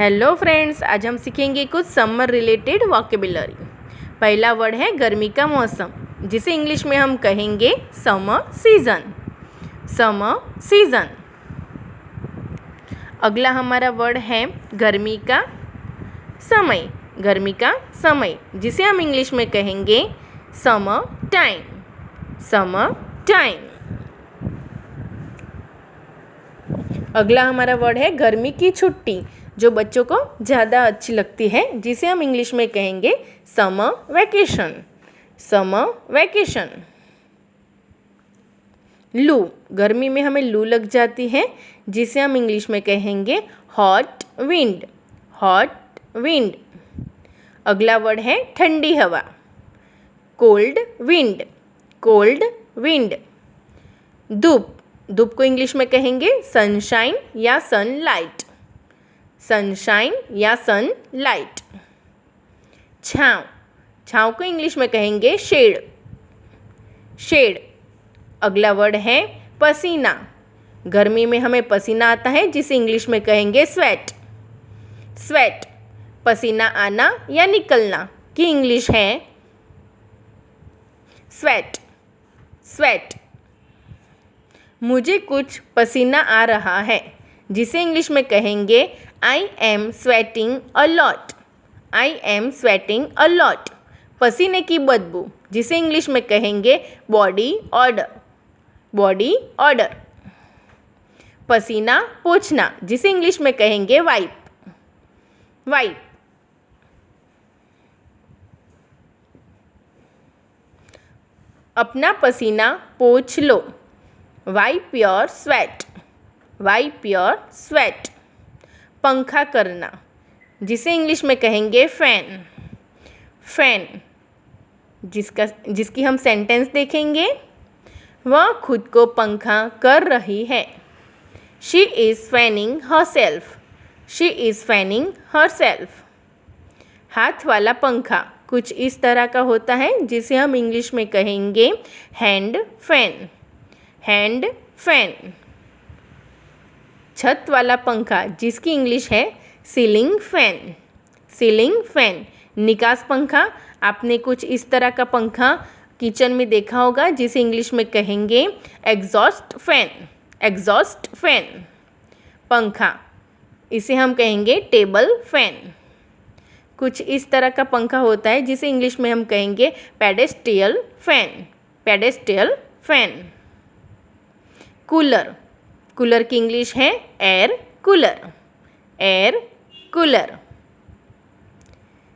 Hello friends, आज हम सीखेंगे कुछ समर रिलेटेड वोकेबुलरी। पहला वर्ड है गर्मी का मौसम, जिसे इंग्लिश में हम कहेंगे समर सीज़न। Summer season. अगला हमारा वर्ड है गर्मी का समय। गर्मी का समय, जिसे हम इंग्लिश में कहेंगे समर टाइम। Summer time. अगला हमारा वर्ड है गर्मी की छुट्टी, जो बच्चों को ज़्यादा अच्छी लगती है, जिसे हम इंग्लिश में कहेंगे समर वैकेशन। Summer vacation. लू, गर्मी में हमें लू लग जाती है, जिसे हम इंग्लिश में कहेंगे हॉट विंड। Hot wind. अगला वर्ड है ठंडी हवा, कोल्ड विंड। Cold wind. धूप, धूप को इंग्लिश में कहेंगे सनशाइन या सनलाइट। सनशाइन या सनलाइट। छाँव, छाँव को इंग्लिश में कहेंगे शेड। शेड। अगला वर्ड है पसीना। गर्मी में हमें पसीना आता है, जिसे इंग्लिश में कहेंगे स्वेट। स्वेट। पसीना आना या निकलना की इंग्लिश है स्वेट। स्वेट। मुझे कुछ पसीना आ रहा है, जिसे इंग्लिश में कहेंगे I am sweating a lot. I am sweating a lot. पसीने की बदबू, जिसे इंग्लिश में कहेंगे बॉडी ऑडर। Body order. पसीना पोंछना, जिसे इंग्लिश में कहेंगे वाइप। वाइप। अपना पसीना पोंछ लो, wipe your sweat. Wipe your sweat. पंखा करना, जिसे इंग्लिश में कहेंगे फैन। फैन। जिसकी हम सेंटेंस देखेंगे, वह खुद को पंखा कर रही है। She is fanning herself. She is fanning herself. हाथ वाला पंखा कुछ इस तरह का होता है, जिसे हम इंग्लिश में कहेंगे हैंड फैन। Hand fan. छत वाला पंखा, जिसकी इंग्लिश है सीलिंग फैन। Ceiling fan. निकास पंखा, आपने कुछ इस तरह का पंखा किचन में देखा होगा, जिसे इंग्लिश में कहेंगे एग्जॉस्ट फैन। Exhaust fan. पंखा, इसे हम कहेंगे टेबल फैन। कुछ इस तरह का पंखा होता है, जिसे इंग्लिश में हम कहेंगे पेडेस्ट्रियल फैन। पेडेस्ट्रियल फैन। कूलर, कूलर की इंग्लिश है एयर कूलर। Air cooler.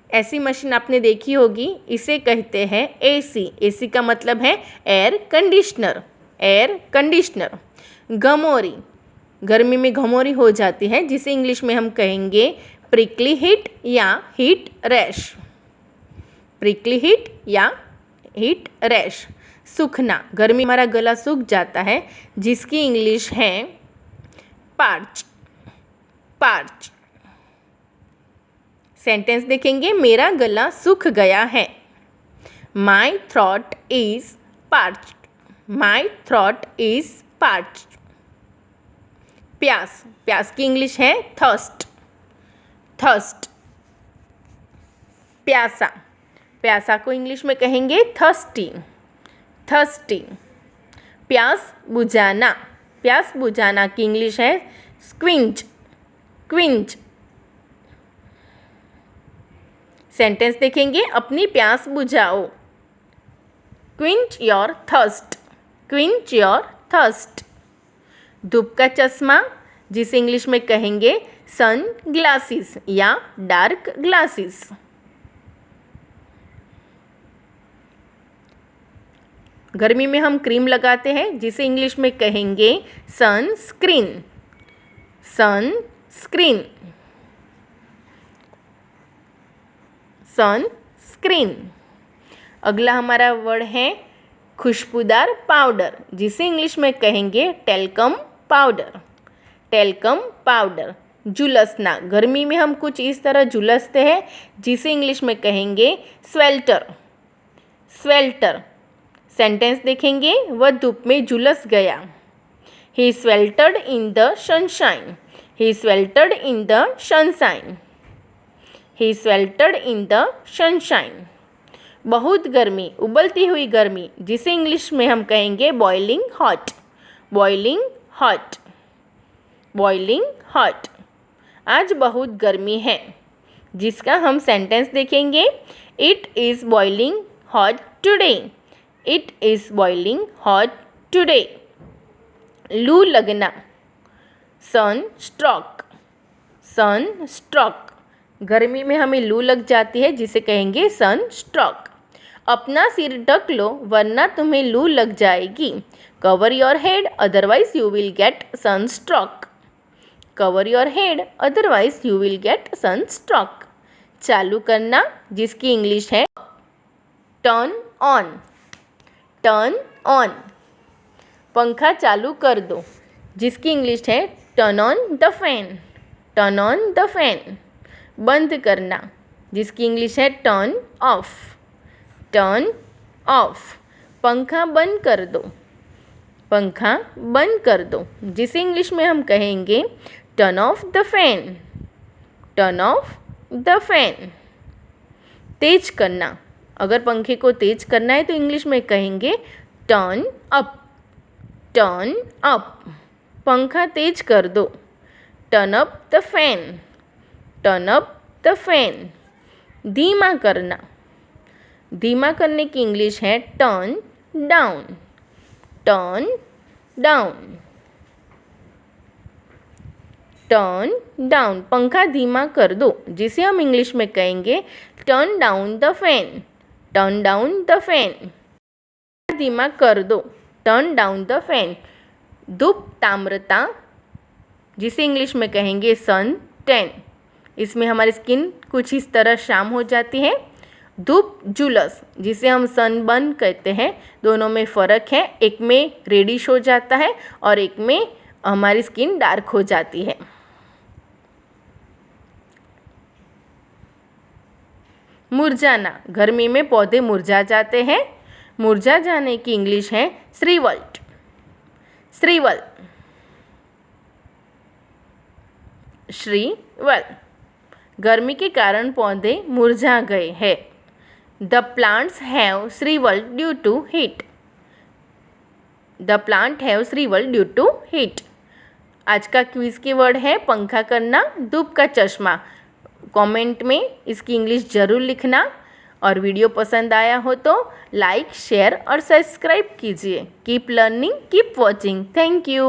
ऐसी मशीन आपने देखी होगी, इसे कहते हैं एसी। एसी का मतलब है एयर कंडीशनर। Air conditioner. घमौरी, गर्मी में घमौरी हो जाती है, जिसे इंग्लिश में हम कहेंगे प्रिकली हीट या हीट रैश। प्रिकली हीट या हीट रैश। सूखना, गर्मी में हमारा गला सूख जाता है, जिसकी इंग्लिश है पार्च। पार्च। सेंटेंस देखेंगे, मेरा गला सूख गया है। My throat is parched. My throat is parched. प्यास, प्यास की इंग्लिश है थर्स्ट। थर्स्ट। प्यासा, प्यासा को इंग्लिश में कहेंगे थर्स्टी। थर्स्टी। प्यास बुझाना, प्यास बुझाना की इंग्लिश है स्क्विंच। क्विंच। सेंटेंस देखेंगे, अपनी प्यास बुझाओ। Quench your thirst. Quench your thirst. धूप का चश्मा, जिसे इंग्लिश में कहेंगे सन ग्लासेस या डार्क ग्लासेस। गर्मी में हम क्रीम लगाते हैं, जिसे इंग्लिश में कहेंगे सनस्क्रीन। सनस्क्रीन। सनस्क्रीन। अगला हमारा वर्ड है खुशबूदार पाउडर, जिसे इंग्लिश में कहेंगे टेल्कम पाउडर। Talcum powder. झुलसना, गर्मी में हम कुछ इस तरह झुलसते हैं, जिसे इंग्लिश में कहेंगे स्वेल्टर। स्वेल्टर। सेंटेंस देखेंगे, वह धूप में झुलस गया। He sweltered in the sunshine. He sweltered in the sunshine. He sweltered in the sunshine. बहुत गर्मी, उबलती हुई गर्मी, जिसे इंग्लिश में हम कहेंगे boiling hot. Boiling hot. Boiling hot. आज बहुत गर्मी है, जिसका हम सेंटेंस देखेंगे. It is boiling hot today. It is boiling hot today. लू लगना. Sun stroke. Sun stroke. गर्मी में हमें लू लग जाती है, जिसे कहेंगे सन स्ट्रोक. अपना सिर ढक लो वरना तुम्हें लू लग जाएगी. Cover your head otherwise you will get sun stroke. Cover your head otherwise you will get sun stroke. चालू करना, जिसकी इंग्लिश है टर्न ऑन. Turn on. पंखा चालू कर दो, जिसकी इंग्लिश है turn on the fan. Turn on the fan. बंद करना, जिसकी इंग्लिश है टर्न ऑफ. Turn off. पंखा बंद कर दो. पंखा बंद कर दो, जिसे इंग्लिश में हम कहेंगे turn off the fan. Turn off the fan. तेज करना. अगर पंखे को तेज करना है तो इंग्लिश में कहेंगे टर्न अप. Turn up. पंखा तेज कर दो. Turn up the fan. Turn up the fan. धीमा करना. धीमा करने की इंग्लिश है turn down. Turn down. Turn down. पंखा धीमा कर दो, जिसे हम इंग्लिश में कहेंगे turn down the fan. Turn down the fan. धीमा कर दो. Turn down the fan. धूप ताम्रता, जिसे इंग्लिश में कहेंगे सन टैन. इसमें हमारी स्किन कुछ इस तरह शाम हो जाती है. धूप जुलस, जिसे हम सनबर्न कहते हैं. दोनों में फ़र्क है. एक में रेडिश हो जाता है और एक में हमारी स्किन डार्क हो जाती है. मुरझाना. गर्मी में पौधे मुरझा जाते हैं. मुरझा जाने की इंग्लिश है श्रीवल्ट. श्रीवल. श्रीवल. गर्मी के कारण पौधे मुरझा गए हैं. The plants have shrivelled due to heat. The plant have shrivelled due to heat. आज का क्विज के वर्ड है पंखा करना, धूप का चश्मा. कमेंट में इसकी इंग्लिश ज़रूर लिखना. और वीडियो पसंद आया हो तो लाइक, शेयर और सब्सक्राइब कीजिए. Keep learning, keep watching. Thank you.